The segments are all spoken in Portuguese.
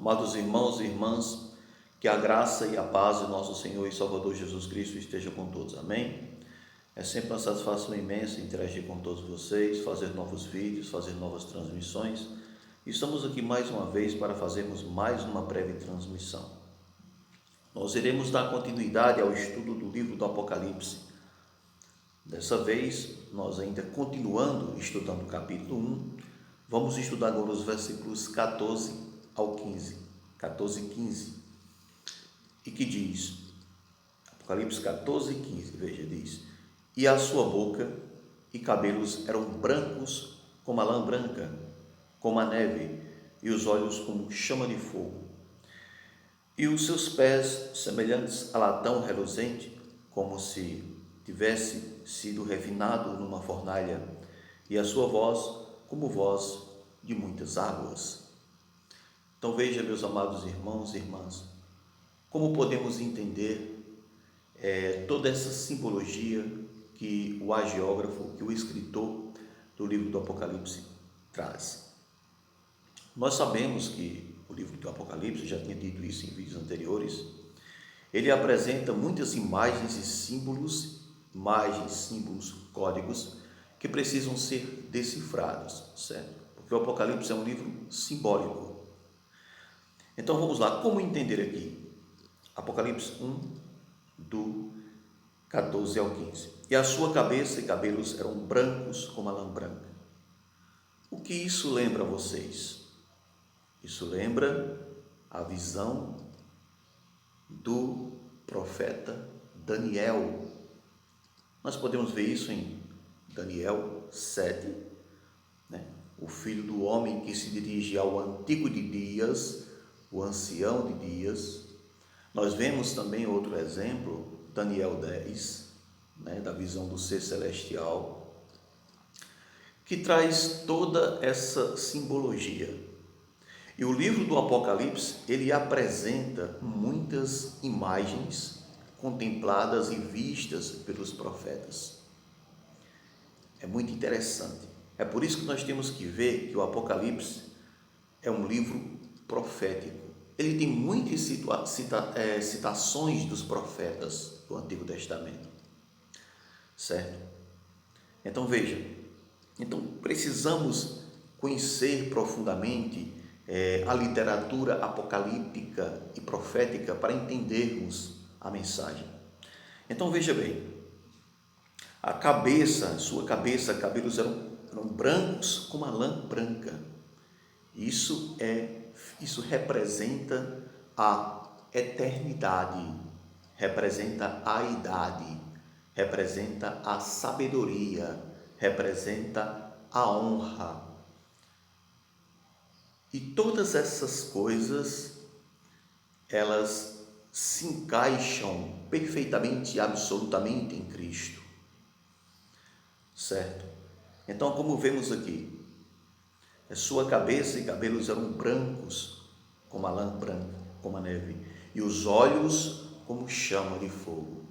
Amados irmãos e irmãs, que a graça e a paz de nosso Senhor e Salvador Jesus Cristo esteja com todos, amém? É sempre uma satisfação imensa interagir com todos vocês, fazer novos vídeos, fazer novas transmissões. Estamos aqui mais uma vez para fazermos mais uma breve transmissão. Nós iremos dar continuidade ao estudo do livro do Apocalipse. Dessa vez, nós ainda continuando estudando o capítulo 1, vamos estudar agora os versículos 14 ao 15, 14 e 15, e que diz, Apocalipse 14 e 15, veja, diz: E a sua boca e cabelos eram brancos como a lã branca, como a neve, e os olhos como chama de fogo. E os seus pés semelhantes a latão reluzente, como se tivesse sido refinado numa fornalha, e a sua voz como voz de muitas águas. Então veja, meus amados irmãos e irmãs, como podemos entender toda essa simbologia que o hagiógrafo, que o escritor do livro do Apocalipse traz. Nós sabemos que o livro do Apocalipse, já tinha dito isso em vídeos anteriores, ele apresenta muitas imagens e símbolos, códigos, que precisam ser decifrados, certo? Porque o Apocalipse é um livro simbólico. Então vamos lá, como entender aqui? Apocalipse 1, do 14 ao 15. E a sua cabeça e cabelos eram brancos como a lã branca. O que isso lembra a vocês? Isso lembra a visão do profeta Daniel. Nós podemos ver isso em Daniel 7, né? O filho do homem que se dirige ao antigo de dias, o ancião de dias. Nós vemos também outro exemplo, Daniel 10, né? Da visão do ser celestial, que traz toda essa simbologia. E o livro do Apocalipse, ele apresenta muitas imagens contempladas e vistas pelos profetas. É muito interessante. É por isso que nós temos que ver que o Apocalipse é um livro profético. Ele tem muitas citações dos profetas do Antigo Testamento, certo? Então veja, precisamos conhecer profundamente a literatura apocalíptica e profética para entendermos a mensagem. Então veja bem, sua cabeça, cabelos eram brancos como a lã branca. Isso representa a eternidade, representa a idade, representa a sabedoria, representa a honra. E todas essas coisas, elas se encaixam perfeitamente e absolutamente em Cristo, certo? Então, como vemos aqui, a sua cabeça e cabelos eram brancos como a lã branca, como a neve, e os olhos como chama de fogo.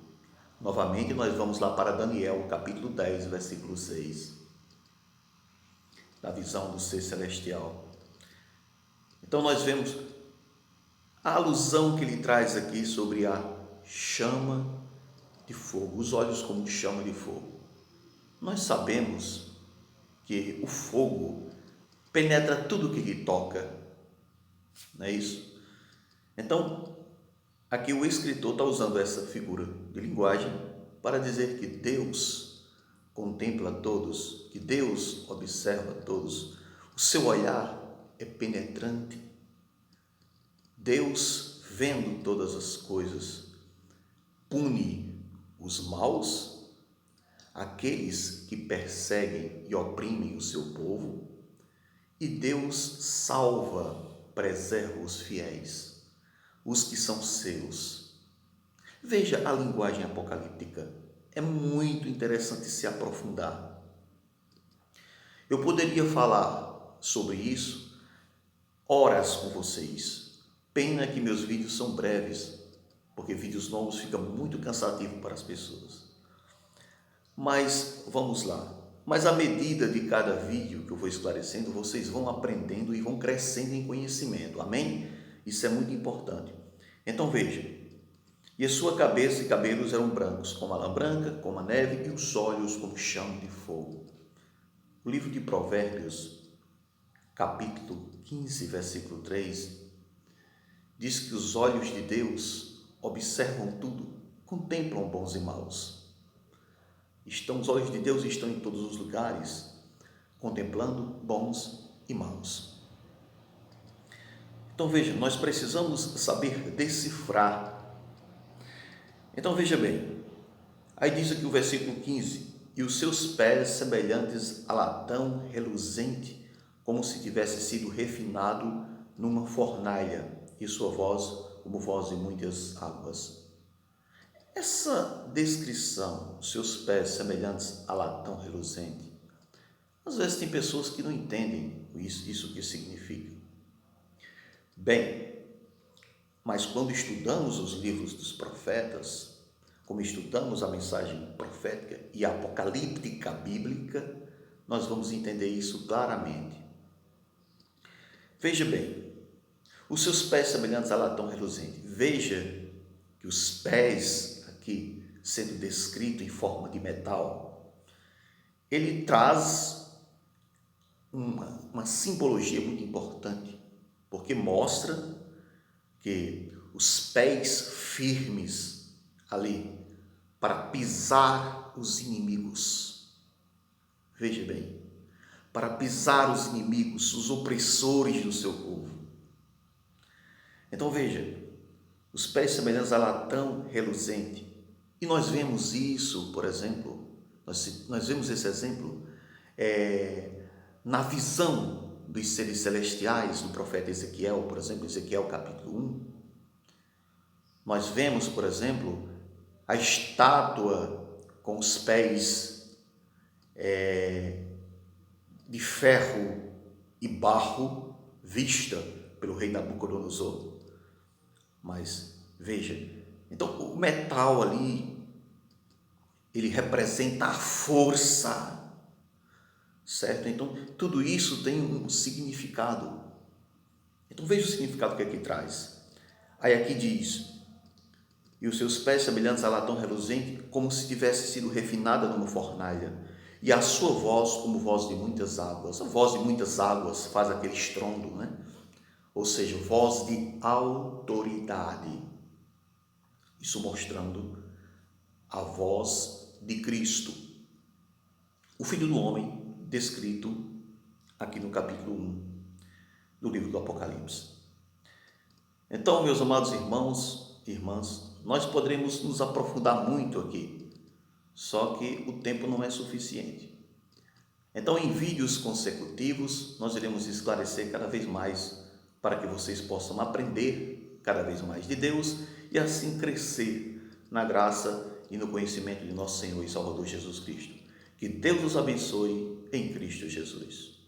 Novamente, nós vamos lá para Daniel, capítulo 10, versículo 6, da visão do ser celestial. Então nós vemos a alusão que ele traz aqui sobre a chama de fogo, os olhos como chama de fogo. Nós sabemos que o fogo penetra tudo que lhe toca, não é isso? Então, aqui o escritor está usando essa figura de linguagem para dizer que Deus contempla todos, que Deus observa todos, o seu olhar é penetrante. Deus, vendo todas as coisas, pune os maus, aqueles que perseguem e oprimem o seu povo, e Deus salva, preserva os fiéis, os que são seus. Veja a linguagem apocalíptica, é muito interessante se aprofundar. Eu poderia falar sobre isso horas com vocês. Pena que meus vídeos são breves, porque vídeos longos ficam muito cansativos para as pessoas. Mas vamos lá. Mas à medida de cada vídeo que eu vou esclarecendo, vocês vão aprendendo e vão crescendo em conhecimento. Amém? Isso é muito importante. Então veja, e a sua cabeça e cabelos eram brancos, como a lã branca, como a neve, e os olhos como chama de fogo. O livro de Provérbios, capítulo 15, versículo 3, diz que os olhos de Deus observam tudo, contemplam bons e maus. Os olhos de Deus estão em todos os lugares, contemplando bons e maus. Então veja, nós precisamos saber decifrar. Então veja bem, aí diz aqui o versículo 15, e os seus pés semelhantes a latão reluzente, como se tivesse sido refinado numa fornalha, e sua voz como voz de muitas águas. Essa descrição, os seus pés semelhantes a latão reluzente, às vezes tem pessoas que não entendem isso que significa. Bem, mas quando estudamos os livros dos profetas, como estudamos a mensagem profética e apocalíptica bíblica, nós vamos entender isso claramente. Veja bem, os seus pés semelhantes a latão reluzente. Veja que os pés aqui, sendo descrito em forma de metal, ele traz uma simbologia muito importante, porque mostra que os pés firmes ali para pisar os inimigos. Veja bem, para pisar os inimigos, os opressores do seu povo. Então veja, os pés semelhantes a latão reluzente. E nós vemos isso, por exemplo, nós vemos esse exemplo na visão dos seres celestiais do profeta Ezequiel, por exemplo, Ezequiel capítulo 1. Nós vemos, por exemplo, a estátua com os pés de ferro e barro vista pelo rei Nabucodonosor. Mas veja, então o metal ali, ele representa a força, certo? Então tudo isso tem um significado. Então veja o significado que aqui traz. Aí aqui diz, e os seus pés semelhantes a latão reluzente, como se tivesse sido refinada numa fornalha, e a sua voz como voz de muitas águas. A voz de muitas águas faz aquele estrondo, né? Ou seja, voz de autoridade. Isso mostrando a voz de Cristo, o Filho do Homem, descrito aqui no capítulo 1 do livro do Apocalipse. Então, meus amados irmãos e irmãs, nós poderemos nos aprofundar muito aqui, só que o tempo não é suficiente. Então, em vídeos consecutivos, nós iremos esclarecer cada vez mais para que vocês possam aprender cada vez mais de Deus e assim crescer na graça e no conhecimento de nosso Senhor e Salvador Jesus Cristo. Que Deus os abençoe em Cristo Jesus.